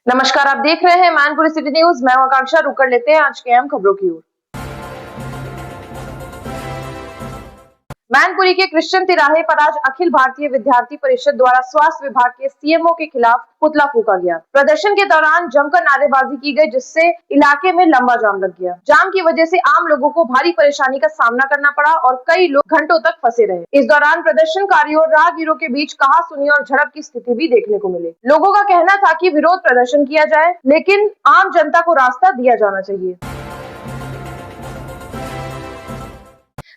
नमस्कार, आप देख रहे हैं मैनपुरी सिटी न्यूज। मैं आकांक्षा। रुक कर लेते हैं आज के अहम खबरों की ओर। मैनपुरी के क्रिश्चियन तिराहे पर आज अखिल भारतीय विद्यार्थी परिषद द्वारा स्वास्थ्य विभाग के सीएमओ के खिलाफ पुतला फूका गया। प्रदर्शन के दौरान जमकर नारेबाजी की गई, जिससे इलाके में लंबा जाम लग गया। जाम की वजह से आम लोगों को भारी परेशानी का सामना करना पड़ा और कई लोग घंटों तक फंसे रहे। इस दौरान प्रदर्शनकारियों और राहगीरों के बीच कहासुनी और झड़प की स्थिति भी देखने को मिली। लोगों का कहना था कि विरोध प्रदर्शन किया जाए, लेकिन आम जनता को रास्ता दिया जाना चाहिए।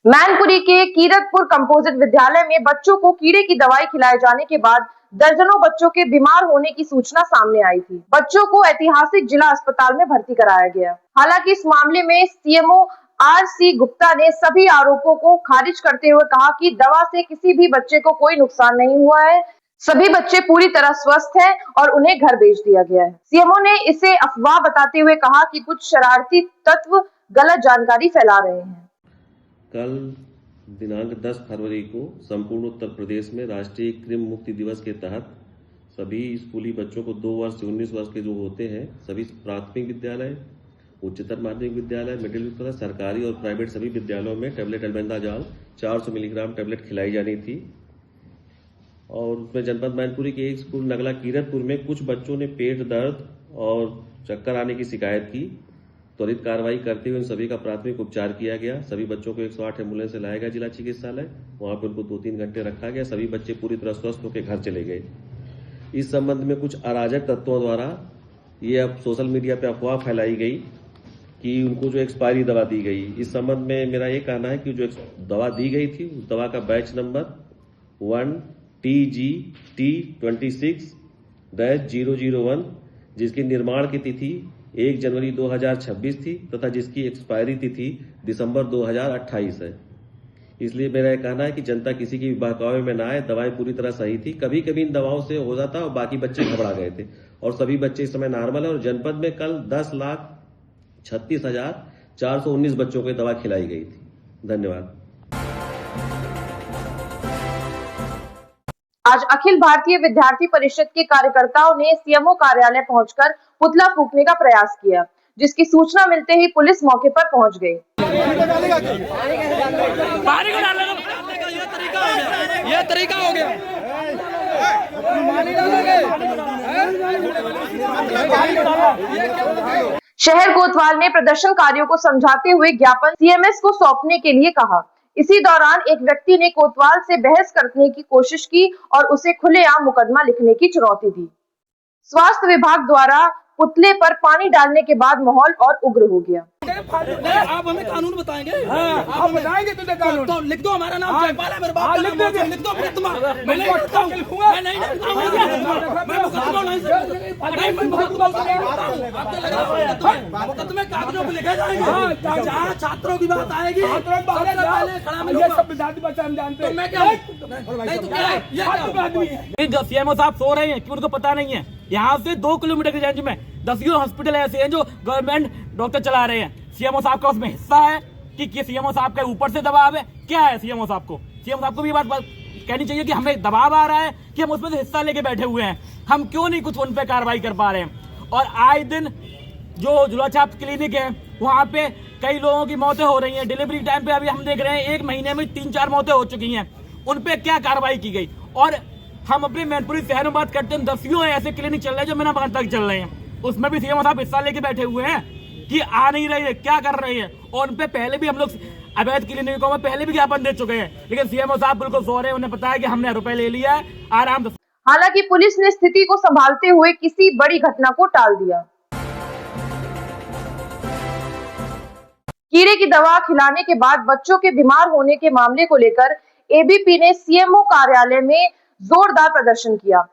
मैनपुरी के कीरतपुर कंपोजिट विद्यालय में बच्चों को कीड़े की दवाई खिलाए जाने के बाद दर्जनों बच्चों के बीमार होने की सूचना सामने आई थी। बच्चों को ऐतिहासिक जिला अस्पताल में भर्ती कराया गया। हालांकि इस मामले में सीएमओ आर.सी. गुप्ता ने सभी आरोपों को खारिज करते हुए कहा कि दवा से किसी भी बच्चे को कोई नुकसान नहीं हुआ है। सभी बच्चे पूरी तरह स्वस्थ हैं और उन्हें घर भेज दिया गया है। सीएमओ ने इसे अफवाह बताते हुए कहा कि कुछ शरारती तत्व गलत जानकारी फैला रहे हैं। कल दिनांक 10 फरवरी को संपूर्ण उत्तर प्रदेश में राष्ट्रीय कृमि मुक्ति दिवस के तहत सभी स्कूली बच्चों को 2 वर्ष से 19 वर्ष के जो होते हैं सभी प्राथमिक विद्यालय, उच्चतर माध्यमिक विद्यालय, मिडिल विद्यालय, सरकारी और प्राइवेट सभी विद्यालयों में टैबलेट अल्बेंडाजॉल 400 मिलीग्राम टैबलेट खिलाई जानी थी। और उसमें जनपद मैनपुरी के एक स्कूल नगला कीरतपुर में कुछ बच्चों ने पेट दर्द और चक्कर आने की शिकायत की। त्वरित कार्रवाई करते हुए उन सभी का प्राथमिक उपचार किया गया। सभी बच्चों को 108 एम्बुलेंस से लाया गया जिला चिकित्सालय। वहां पर उनको 2-3 घंटे रखा गया। सभी बच्चे पूरी तरह स्वस्थ होकर घर चले गए। इस संबंध में कुछ अराजक तत्वों द्वारा ये अब सोशल मीडिया पे अफवाह फैलाई गई कि उनको जो एक्सपायरी दवा दी गई। इस संबंध में मेरा ये कहना है कि जो दवा दी गई थी उस दवा का बैच नंबर 1TGT26-001 जिसकी निर्माण की तिथि 1 जनवरी 2026 थी तथा जिसकी एक्सपायरी तिथि दिसंबर 2028 है। इसलिए मेरा कहना है कि जनता किसी की बहकावे में ना आए। दवाएं पूरी तरह सही थी। कभी कभी इन दवाओं से हो जाता और बाकी बच्चे घबरा गए थे और सभी बच्चे इस समय नॉर्मल है। और जनपद में कल 10,36,419 बच्चों को दवा खिलाई गई थी। धन्यवाद। आज अखिल भारतीय विद्यार्थी परिषद के कार्यकर्ताओं ने सीएमओ कार्यालय पहुंचकर पुतला फूंकने का प्रयास किया, जिसकी सूचना मिलते ही पुलिस मौके पर पहुंच गई। ये तरीका हो गया। शहर कोतवाल ने प्रदर्शनकारियों को समझाते हुए ज्ञापन सीएमएस को सौंपने के लिए कहा। इसी दौरान एक व्यक्ति ने कोतवाल से बहस करने की कोशिश की और उसे खुलेआम मुकदमा लिखने की चुनौती दी। स्वास्थ्य विभाग द्वारा पुतले पर पानी डालने के बाद माहौल और उग्र हो गया। आप हमें कानून बताएंगे? आप बताएंगे तुझे कानून? तो लिख दो हमारा नाम जयपाल है, मेरे बाप का नाम है, लिख दो। मैं नहीं लिखता हूं, मैं नहीं लिखता हूं, मुकदमे कागजों पे लिखे जाएंगे। जहाँ छात्रों की बात आएगी तो मैं क्या सीएमओ साहब सो रहे हैं कि उनको पता नहीं है। यहाँ से 2 किलोमीटर की रेंज में 10 हॉस्पिटल ऐसे हैं जो गवर्नमेंट डॉक्टर चला रहे हैं। सीएमओ साहब का उसमें हिस्सा है कि सीएमओ साहब के ऊपर से दबाव है? क्या है सीएमओ साहब को? सीएमओ साहब को भी बात कहनी चाहिए कि हमें दबाव आ रहा है कि हम उसमें से हिस्सा लेके बैठे हुए हैं। हम क्यों नहीं कुछ उन पे कार्रवाई कर पा रहे हैं? और आए दिन जो जुलाछाप क्लिनिक है वहाँ पे कई लोगों की मौतें हो रही हैं। डिलीवरी टाइम पे अभी हम देख रहे हैं 1 महीने में 3-4 मौतें हो चुकी हैं। उन पे क्या कार्रवाई की गई? और हम अपने मैनपुरी शहर में बात करते हैं, 10 ऐसे क्लिनिक चल रहे हैं जो बिना बात तक चल रहे हैं। उसमें भी सीएमओ साहब हिस्सा लेके बैठे हुए हैं कि आ नहीं रही है, क्या कर रहे हैं। और उन पे पहले भी हम लोग अवैध क्लिनिकों में पहले भी ज्ञापन दे चुके हैं, लेकिन सीएमओ साहब बिल्कुल सो रहे हैं। उन्हें पता है कि हमने रुपए ले लिया है, आराम से। हालांकि पुलिस ने स्थिति को संभालते हुए किसी बड़ी घटना को टाल दिया। कीड़े की दवा खिलाने के बाद बच्चों के बीमार होने के मामले को लेकर एबीपी ने सीएमओ कार्यालय में जोरदार प्रदर्शन किया।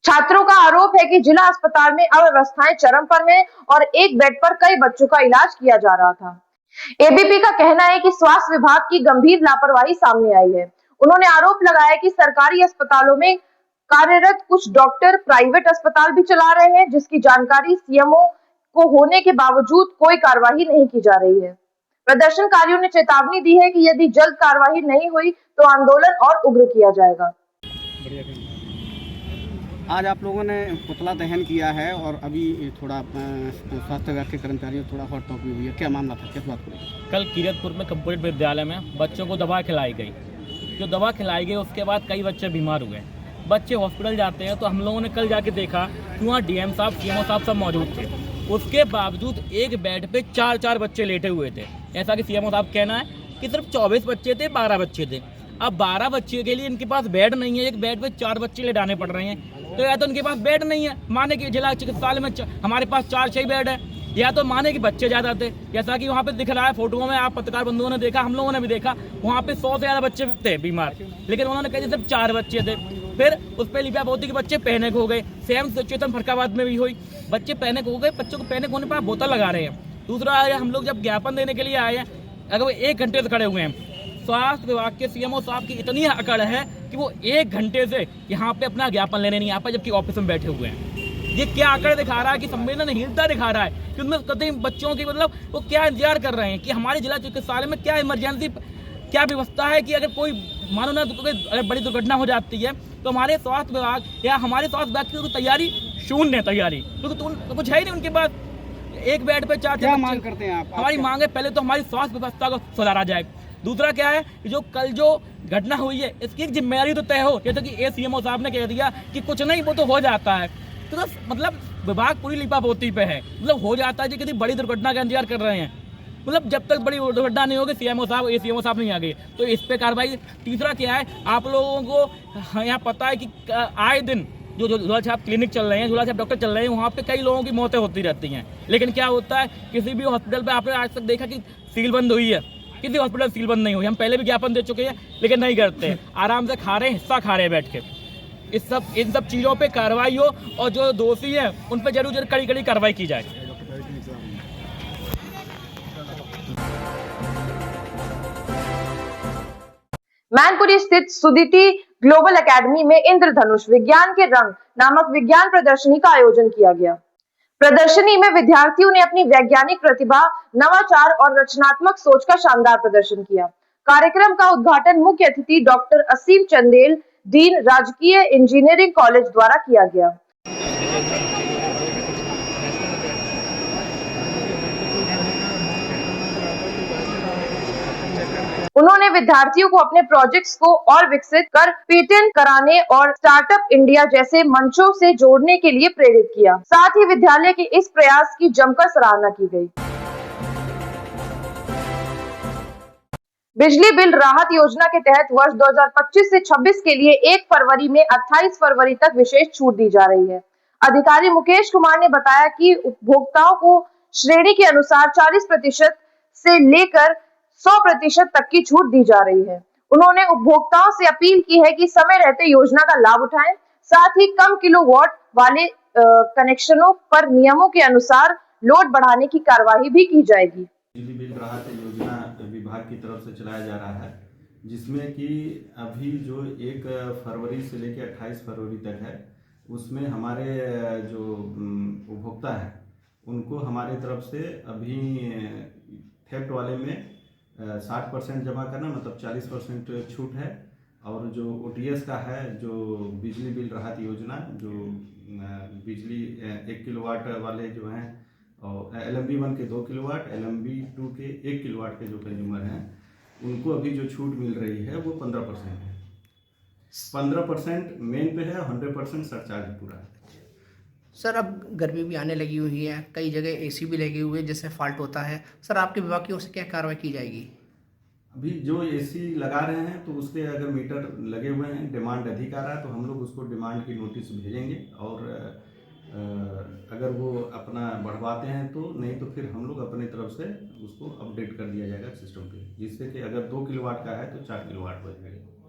छात्रों का आरोप है कि जिला अस्पताल में अव्यवस्थाएं चरम पर हैं और एक बेड पर कई बच्चों का इलाज किया जा रहा था। एबीपी का कहना है कि स्वास्थ्य विभाग की गंभीर लापरवाही सामने आई है। उन्होंने आरोप लगाया कि सरकारी अस्पतालों में कार्यरत कुछ डॉक्टर प्राइवेट अस्पताल भी चला रहे हैं, जिसकी जानकारी सीएमओ को होने के बावजूद कोई कार्रवाई नहीं की जा रही है। प्रदर्शनकारियों ने चेतावनी दी है कि यदि जल्द कार्रवाई नहीं हुई तो आंदोलन और उग्र किया जाएगा। आज आप लोगों ने पुतला दहन किया है और अभी थोड़ा स्वास्थ्य विभाग के कर्मचारियों थोड़ा हॉट टॉक भी हुई है, क्या मामला था, किस बात को लेकर? कल कीरतपुर में कंपोजिट विद्यालय में बच्चों को दवा खिलाई गई। जो दवा खिलाई गई उसके बाद कई बच्चे बीमार हुए। बच्चे हॉस्पिटल जाते हैं तो हम लोगों ने कल जाके देखा कि वहाँ डीएम साहब, सीएमओ साहब सब मौजूद थे। उसके बावजूद एक बेड पे 4 बच्चे लेटे हुए थे। ऐसा कि सीएमओ साहब कहना है कि सिर्फ 24 बच्चे थे, 12 बच्चे थे। अब 12 बच्चे के लिए इनके पास बेड नहीं है, एक बेड पे 4 बच्चे ले डालने पड़ रहे हैं। तो या तो इनके पास बेड नहीं है, माने कि जिला चिकित्सालय में हमारे पास 4-6 बेड है, या तो माने कि बच्चे ज़्यादा थे। जैसा कि वहाँ पे दिख रहा है फोटोओं में, आप पत्रकार बंधुओं ने देखा, हम लोगों ने भी देखा, वहाँ पे 100 से ज़्यादा बच्चे थे बीमार, लेकिन उन्होंने कहा सिर्फ 4 बच्चे थे। फिर उस पर लिपा पोती के बच्चे पैनिक हो गए। सेम सिचुएशन फरकाबाद में भी हुई, बच्चे पैनिक हो गए। बच्चों को पैनिक होने पर बोतल लगा रहे हैं। दूसरा है, हम लोग जब ज्ञापन देने के लिए आए हैं, अगर वो 1 घंटे से खड़े हुए हैं, स्वास्थ्य विभाग के सीएमओ साहब की इतनी अकड़ है कि वो 1 घंटे से यहाँ पे अपना ज्ञापन लेने नहीं आ पाए, जबकि ऑफिस में बैठे हुए हैं। ये क्या अकड़ दिखा रहा है कि संवेदनहीनता दिखा रहा है कि उनमें कतई बच्चों की मतलब वो क्या इंतजार कर रहे हैं कि हमारे जिला चिकित्सालय में क्या इमरजेंसी क्या व्यवस्था है कि अगर कोई मानो ना तो अगर बड़ी दुर्घटना हो जाती है तो हमारे स्वास्थ्य विभाग या हमारे स्वास्थ्य विभाग की तैयारी शून्य है, तैयारी क्योंकि तो कुछ है ही नहीं उनके पास। एक बेड पे 4 क्या मांग करते हैं आप? हमारी मांग है पहले तो हमारी स्वास्थ्य व्यवस्था को सुधारा जाए। दूसरा क्या है, जो कल जो घटना हुई है इसकी जिम्मेदारी तो तय हो, जैसे कि सीएमओ साहब ने कह दिया कि कुछ नहीं वो तो हो जाता है, तो मतलब विभाग पूरी लिपापोती पे है, मतलब हो जाता है जी, किसी बड़ी दुर्घटना का इंतजार कर रहे हैं। मतलब जब तक बड़ी दुर्घटना नहीं होगी सीएमओ साहब नहीं आ गए तो इस पे कार्रवाई। तीसरा क्या है, आप लोगों को यहाँ पता है कि आए दिन जो झूला छाप क्लिनिक चल रहे हैं, झूला छाप डॉक्टर चल रहे हैं, वहाँ पे कई लोगों की मौतें होती रहती हैं। लेकिन क्या होता है, किसी भी हॉस्पिटल पे आपने आज तक देखा कि सील बंद हुई है? किसी हॉस्पिटल सील बंद नहीं हुई। हम पहले भी ज्ञापन दे चुके हैं, लेकिन नहीं करते, आराम से खा रहे हैं, हिस्सा खा रहे हैं बैठ के। इन सब चीज़ों पे कार्रवाई हो और जो दोषी हैं उन पे जरूर कड़ी कार्रवाई की जाए। मैनपुरी स्थित सुदिति ग्लोबल एकेडमी में इंद्रधनुष विज्ञान के रंग नामक विज्ञान प्रदर्शनी का आयोजन किया गया। प्रदर्शनी में विद्यार्थियों ने अपनी वैज्ञानिक प्रतिभा, नवाचार और रचनात्मक सोच का शानदार प्रदर्शन किया। कार्यक्रम का उद्घाटन मुख्य अतिथि डॉक्टर असीम चंदेल, डीन, राजकीय इंजीनियरिंग कॉलेज द्वारा किया गया। उन्होंने विद्यार्थियों को अपने प्रोजेक्ट्स को और विकसित कर पेटेंट कराने और स्टार्टअप इंडिया जैसे मंचों से जोड़ने के लिए प्रेरित किया। साथ ही विद्यालय के इस प्रयास की जमकर सराहना की गई। बिजली बिल राहत योजना के तहत वर्ष 2025 से 26 के लिए 1 फरवरी में 28 फरवरी तक विशेष छूट दी जा रही है। अधिकारी मुकेश कुमार ने बताया कि उपभोक्ताओं को श्रेणी के अनुसार 40% से लेकर 100% तक की छूट दी जा रही है। उन्होंने उपभोक्ताओं से अपील की है कि समय रहते योजना का लाभ उठाएं, साथ ही कम किलोवाट वाले कनेक्शनों पर नियमों के अनुसार लोड बढ़ाने की कार्यवाही भी की जाएगी। बिजली बिल राहत योजना विभाग की तरफ से चलाया जा रहा है, जिसमें कि अभी जो 1 फरवरी से लेकर 28 फरवरी तक है, उसमें हमारे जो उपभोक्ता है उनको हमारे तरफ से अभी थेफ्ट वाले में 60% जमा करना, मतलब 40% छूट है। और जो OTS का है, जो बिजली बिल राहत योजना, जो बिजली 1 किलोवाट वाले जो हैं और LMB1 के 2 किलोवाट, LMB2 के 1 किलोवाट के जो कंज्यूमर हैं, उनको अभी जो छूट मिल रही है वो 15% है। 15% मेन पे है, 100% सरचार्ज पूरा है। सर, अब गर्मी भी आने लगी हुई है, कई जगह AC भी लगे हुए हैं जिससे फॉल्ट होता है। सर, आपके विभाग की ओर से क्या कार्रवाई की जाएगी? अभी जो AC लगा रहे हैं तो उसके अगर मीटर लगे हुए हैं, डिमांड अधिक आ रहा है तो हम लोग उसको डिमांड की नोटिस भेजेंगे, और अगर वो अपना बढ़वाते हैं तो, नहीं तो फिर हम लोग अपनी तरफ से उसको अपडेट कर दिया जाएगा सिस्टम पे, जिससे कि अगर 2 किलोवाट का है तो 4 किलोवाट हो जाएगा।